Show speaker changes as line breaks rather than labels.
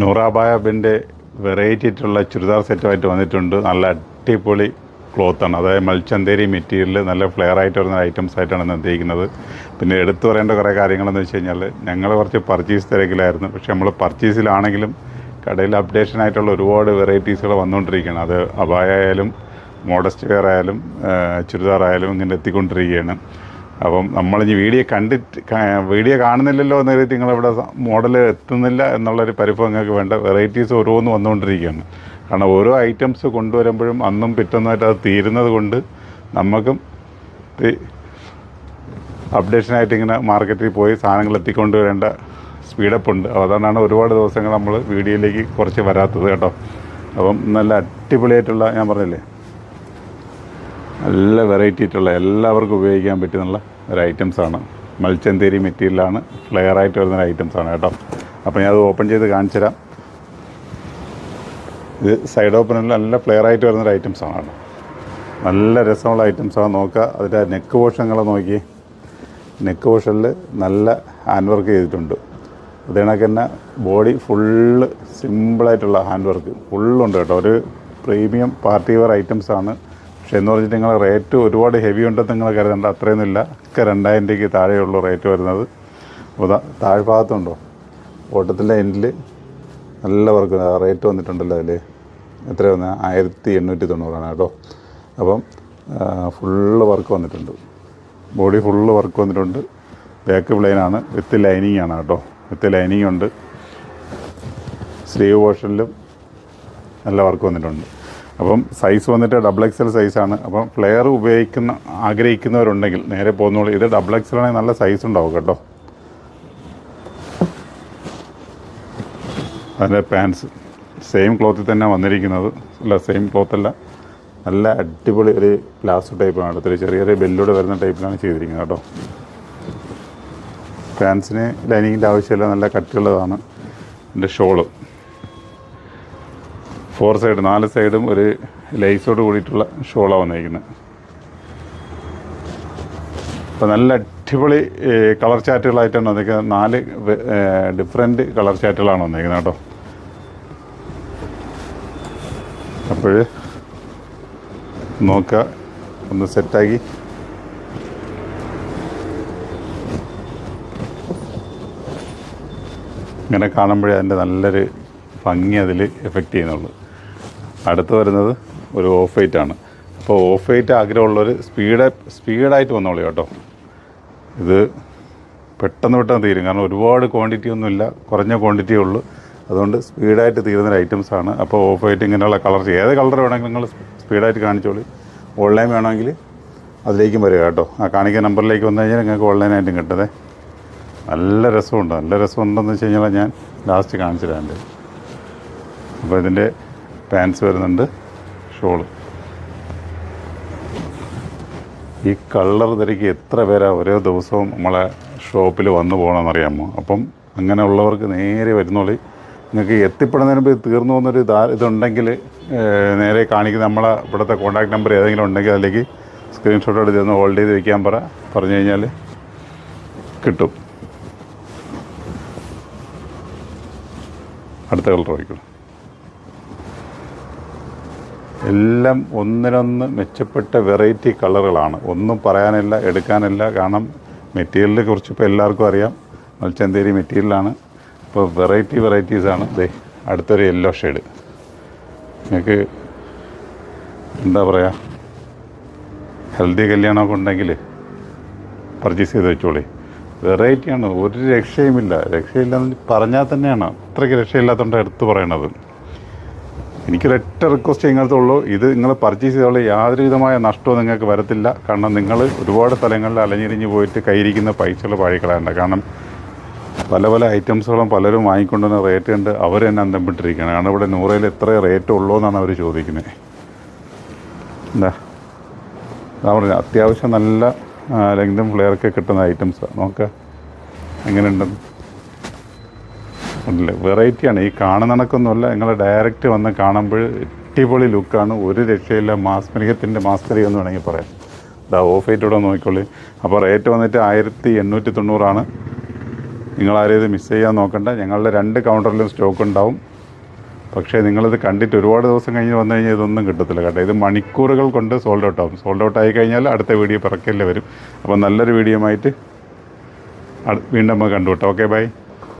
നൂറാബായബിൻ്റെ variety ആയിട്ടുള്ള ചുരിദാർ സെറ്റുമായിട്ട് വന്നിട്ടുണ്ട്. നല്ല അടിപൊളി ക്ലോത്താണ്, അതായത് മൽച്ചന്തേരി മെറ്റീരിയൽ നല്ല ഫ്ലെയർ ആയിട്ട് വരുന്ന ഐറ്റംസ് ആയിട്ടാണ് ഇന്ന് എത്തിയിരിക്കുന്നത്. പിന്നെ എടുത്തു പറയേണ്ട കുറേ കാര്യങ്ങളെന്ന് വെച്ച് കഴിഞ്ഞാൽ ഞങ്ങൾ കുറച്ച് പർച്ചേസ് തിരക്കിലായിരുന്നു. പക്ഷേ നമ്മൾ പർച്ചേസിലാണെങ്കിലും കടയിൽ അപ്ഡേഷൻ ആയിട്ടുള്ള ഒരുപാട് വെറൈറ്റീസുകൾ വന്നുകൊണ്ടിരിക്കുകയാണ്. അത് അബായ ആയാലും മോഡസ്റ്റ് വെയർ ആയാലും ചുരിദാർ ആയാലും ഇങ്ങനെ എത്തിക്കൊണ്ടിരിക്കുകയാണ്. അപ്പം നമ്മളിനി വീഡിയോ കാണുന്നില്ലല്ലോ എന്ന് കരുതി നിങ്ങളിവിടെ മോഡൽ എത്തുന്നില്ല എന്നുള്ളൊരു പരിഭവം നിങ്ങൾക്ക് വേണ്ട. വെറൈറ്റീസ് ഓരോന്ന് വന്നുകൊണ്ടിരിക്കുകയാണ്. കാരണം ഓരോ ഐറ്റംസ് കൊണ്ടുവരുമ്പോഴും അന്നും പിറ്റൊന്നുമായിട്ട് അത് തീരുന്നത് കൊണ്ട് നമുക്കും അപ്ഡേഷനായിട്ട് ഇങ്ങനെ മാർക്കറ്റിൽ പോയി സാധനങ്ങൾ എത്തിക്കൊണ്ടുവരേണ്ട സ്പീഡപ്പ് ഉണ്ട്. അതുകൊണ്ടാണ് ഒരുപാട് ദിവസങ്ങൾ നമ്മൾ വീഡിയോയിലേക്ക് കുറച്ച് വരാത്തത് കേട്ടോ. അപ്പം നല്ല അടിപൊളിയായിട്ടുള്ള, ഞാൻ പറഞ്ഞില്ലേ, നല്ല വെറൈറ്റി ആയിട്ടുള്ള എല്ലാവർക്കും ഉപയോഗിക്കാൻ പറ്റുന്നുള്ള ഒരു ഐറ്റംസാണ്. മൽച്ചന്തേരി മെറ്റീരിയലാണ്, ഫ്ലെയർ ആയിട്ട് വരുന്ന ഐറ്റംസാണ് കേട്ടോ. അപ്പോൾ ഞാൻ അത് ഓപ്പൺ ചെയ്ത് കാണിച്ചു തരാം. ഇത് സൈഡ് ഓപ്പണിൽ നല്ല ഫ്ലെയർ ആയിട്ട് വരുന്നൊരു ഐറ്റംസാണ് കേട്ടോ. നല്ല രസമുള്ള ഐറ്റംസാണ്. നോക്കുക, അതിൻ്റെ നെക്ക് പോർഷനുകൾ നോക്കി. നെക്ക് പോർഷനിൽ നല്ല ഹാൻഡ് വർക്ക് ചെയ്തിട്ടുണ്ട്. അത് കണക്ക് തന്നെ ബോഡി ഫുള്ള് സിമ്പിളായിട്ടുള്ള ഹാൻഡ് വർക്ക് ഫുള്ളുണ്ട് കേട്ടോ. ഒരു പ്രീമിയം പാർട്ടി വെയർ ഐറ്റംസാണ്. പക്ഷേ എന്ന് പറഞ്ഞിട്ട് നിങ്ങൾ റേറ്റ് ഒരുപാട് ഹെവി ഉണ്ടെന്ന് നിങ്ങൾ കരുതണ്ട, അത്രയൊന്നുമില്ല. ഒക്കെ 2000 രൂപയ്ക്ക് താഴെയുള്ള റേറ്റ് വരുന്നത്. അപ്പോൾ താഴ്ഭാഗത്തുണ്ടോ ഓട്ടത്തിൻ്റെ എൻഡിൽ നല്ല വർക്ക് റേറ്റ് വന്നിട്ടുണ്ടല്ലോ. അതിൽ എത്ര വന്നത് 1890 കേട്ടോ. അപ്പം ഫുള്ള് വർക്ക് വന്നിട്ടുണ്ട്. ബോഡി ഫുള്ള് വർക്ക് വന്നിട്ടുണ്ട്. ബാക്ക് പ്ലെയിനാണ്, വിത്ത് ലൈനിങ് ആണ് കേട്ടോ. വിത്ത് ലൈനിങ് ഉണ്ട്. സ്ലീവ് പോർഷനിലും നല്ല വർക്ക് വന്നിട്ടുണ്ട്. അപ്പം സൈസ് വന്നിട്ട് XXL സൈസാണ്. അപ്പം ഫ്ലെയർ ആഗ്രഹിക്കുന്നവരുണ്ടെങ്കിൽ നേരെ പോകുന്നോളൂ. ഇത് XXL ആണെങ്കിൽ നല്ല സൈസ് ഉണ്ടാവും കേട്ടോ. അതിൻ്റെ പാൻസ് സെയിം ക്ലോത്തിൽ തന്നെ വന്നിരിക്കുന്നത്. സെയിം ക്ലോത്തല്ല, നല്ല അടിപൊളി ഒരു പ്ലാസ്റ്റർ ടൈപ്പാണ്. അടുത്തൊരു ചെറിയൊരു ബെല്ലൂടെ വരുന്ന ടൈപ്പിലാണ് ചെയ്തിരിക്കുന്നത് കേട്ടോ. പാൻസിന് ലൈനിങ്ങിൻ്റെ ആവശ്യമില്ല, നല്ല കട്ടിയുള്ളതാണ്. എൻ്റെ ഷോള് 4 സൈഡ് 4 സൈഡും ഒരു ലേസോട് കൂടിയിട്ടുള്ള ഷോളാണ് വന്നിരിക്കുന്നത്. അപ്പോൾ നല്ല അടിപൊളി കളർ ചാറ്റുകളായിട്ടാണ് വന്നിരിക്കുന്നത്. 4 ഡിഫറെൻറ്റ് കളർ ചാറ്റുകളാണ് വന്നിരിക്കുന്നത് കേട്ടോ. അപ്പോൾ നോക്കുക, ഒന്ന് സെറ്റാക്കി ഇങ്ങനെ കാണുമ്പോഴേ അതിൻ്റെ നല്ലൊരു ഭംഗി അതിൽ എഫക്റ്റ് ചെയ്യുന്നുള്ളൂ. അടുത്ത് വരുന്നത് ഒരു ഓഫ് വൈറ്റ് ആണ്. അപ്പോൾ ഓഫ് വൈറ്റ് ആഗ്രഹമുള്ളവർ സ്പീഡായിട്ട് വന്നോളൂ കേട്ടോ. ഇത് പെട്ടെന്ന് തീരും. കാരണം ഒരുപാട് ക്വാണ്ടിറ്റി ഒന്നുമില്ല, കുറഞ്ഞ ക്വാണ്ടിറ്റിയേ ഉള്ളൂ. അതുകൊണ്ട് സ്പീഡായിട്ട് തീരുന്നൊരു ഐറ്റംസാണ്. അപ്പോൾ ഓഫ് വൈറ്റ് ഇങ്ങനെയുള്ള കളർ ഏത് കളർ വേണമെങ്കിൽ നിങ്ങൾ സ്പീഡായിട്ട് കാണിച്ചോളൂ. ഓൺലൈൻ വേണമെങ്കിൽ അതിലേക്കും വരിക കേട്ടോ. ആ കാണിക്കുന്ന നമ്പറിലേക്ക് വന്നു കഴിഞ്ഞാൽ നിങ്ങൾക്ക് ഓൺലൈനായിട്ടും കിട്ടുന്നത്. നല്ല രസമുണ്ടെന്ന് വെച്ച് കഴിഞ്ഞാൽ ഞാൻ ലാസ്റ്റ് കാണിച്ചു തരാം. അപ്പോൾ ഇതിൻ്റെ പാൻസ് വരുന്നുണ്ട്, ഷോള്. ഈ കളർ തിരക്ക് എത്ര പേരാ ഓരോ ദിവസവും നമ്മളെ ഷോപ്പിൽ വന്നു പോകണമെന്നറിയാമോ? അപ്പം അങ്ങനെയുള്ളവർക്ക് നേരെ വരുന്നോളി. നിങ്ങൾക്ക് എത്തിപ്പെടുന്നതിന് മുമ്പ് തീർന്നു പോകുന്നൊരു ഇതുണ്ടെങ്കിൽ നേരെ കാണിക്കുന്ന നമ്മളെ ഇവിടുത്തെ കോൺടാക്ട് നമ്പർ ഏതെങ്കിലും ഉണ്ടെങ്കിൽ അതിലേക്ക് സ്ക്രീൻഷോട്ട് എടുത്ത് ഒന്ന് ഹോൾഡ് ചെയ്ത് വയ്ക്കാൻ പറഞ്ഞു കഴിഞ്ഞാൽ കിട്ടും. അടുത്ത കളർ വയ്ക്കണം. എല്ലാം ഒന്നിനൊന്ന് മെച്ചപ്പെട്ട വെറൈറ്റി കളറുകളാണ്. ഒന്നും പറയാനില്ല, എടുക്കാനില്ല. കാരണം മെറ്റീരിയലിനെ കുറിച്ച് ഇപ്പോൾ എല്ലാവർക്കും അറിയാം. മൽച്ചന്തേരി മെറ്റീരിയലാണ്. ഇപ്പോൾ വെറൈറ്റീസാണ്. അടുത്തൊരു യെല്ലോ ഷെയ്ഡ്. നിങ്ങൾക്ക് എന്താ പറയുക, ഹെൽത്തി കല്യാണമൊക്കെ ഉണ്ടെങ്കിൽ പർച്ചേസ് ചെയ്ത് വെച്ചോളി. വെറൈറ്റിയാണ്, ഒരു രക്ഷയില്ലെന്ന് പറഞ്ഞാൽ തന്നെയാണ്. അത്രയ്ക്ക് രക്ഷയില്ലാത്തതുകൊണ്ട് എടുത്ത് പറയണത്. എനിക്കൊരൊറ്റ റിക്വസ്റ്റ് ഇങ്ങനത്തെ ഉള്ളൂ, ഇത് നിങ്ങൾ പർച്ചേസ് ചെയ്തോളൂ. യാതൊരു വിധമായ നഷ്ടവും നിങ്ങൾക്ക് വരത്തില്ല. കാരണം നിങ്ങൾ ഒരുപാട് സ്ഥലങ്ങളിൽ അലഞ്ഞിരിഞ്ഞ് പോയിട്ട് കയ്യിരിക്കുന്ന പൈസകൾ പാഴിക്കളയണ്ട. കാരണം പല ഐറ്റംസുകളും പലരും വാങ്ങിക്കൊണ്ടുവന്ന റേറ്റ് ഉണ്ട്, അവർ തന്നെ അന്തംപിട്ടിരിക്കുകയാണ്. കാരണം ഇവിടെ 100 എത്ര റേറ്റ് ഉള്ളൂ എന്നാണ് അവർ ചോദിക്കുന്നത്. എന്താ പറഞ്ഞത്, അത്യാവശ്യം നല്ല ലെങ്തും ഫ്ലെയറൊക്കെ കിട്ടുന്ന ഐറ്റംസാണ്. നോക്കുക എങ്ങനെയുണ്ടെന്ന്. ഉണ്ടല്ലേ, വെറൈറ്റിയാണ്. ഈ കാണുന്ന കണക്കൊന്നുമല്ല, നിങ്ങൾ ഡയറക്റ്റ് വന്ന് കാണുമ്പോൾ അടിപൊളി ലുക്കാണ്. ഒരു രക്ഷയില്ല. മാസ്മരികത്തിൻ്റെ മാസ്കരി എന്ന് വേണമെങ്കിൽ പറയാം. ഓഫ് വൈറ്റ് ഇവിടെ നോക്കിക്കോളി. അപ്പോൾ റേറ്റ് വന്നിട്ട് 1890 നിങ്ങളാരും ഇത് മിസ് ചെയ്യാൻ നോക്കണ്ട. ഞങ്ങളുടെ 2 കൗണ്ടറിലും സ്റ്റോക്ക് ഉണ്ടാവും. പക്ഷേ നിങ്ങളിത് കണ്ടിട്ട് ഒരുപാട് ദിവസം കഴിഞ്ഞ് വന്നു കഴിഞ്ഞാൽ ഇതൊന്നും കിട്ടത്തില്ല കേട്ടോ. ഇത് മണിക്കൂറുകൾ കൊണ്ട് സോൾഡ് ഔട്ട് ആവും. സോൾഡ് ഔട്ട് ആയി കഴിഞ്ഞാൽ അടുത്ത വീഡിയോ പിറക്കല്ലേ വരും. അപ്പോൾ നല്ലൊരു വീഡിയോ ആയിട്ട് വീണ്ടും നമുക്ക് കണ്ടുപിട്ടാം. Okay bye.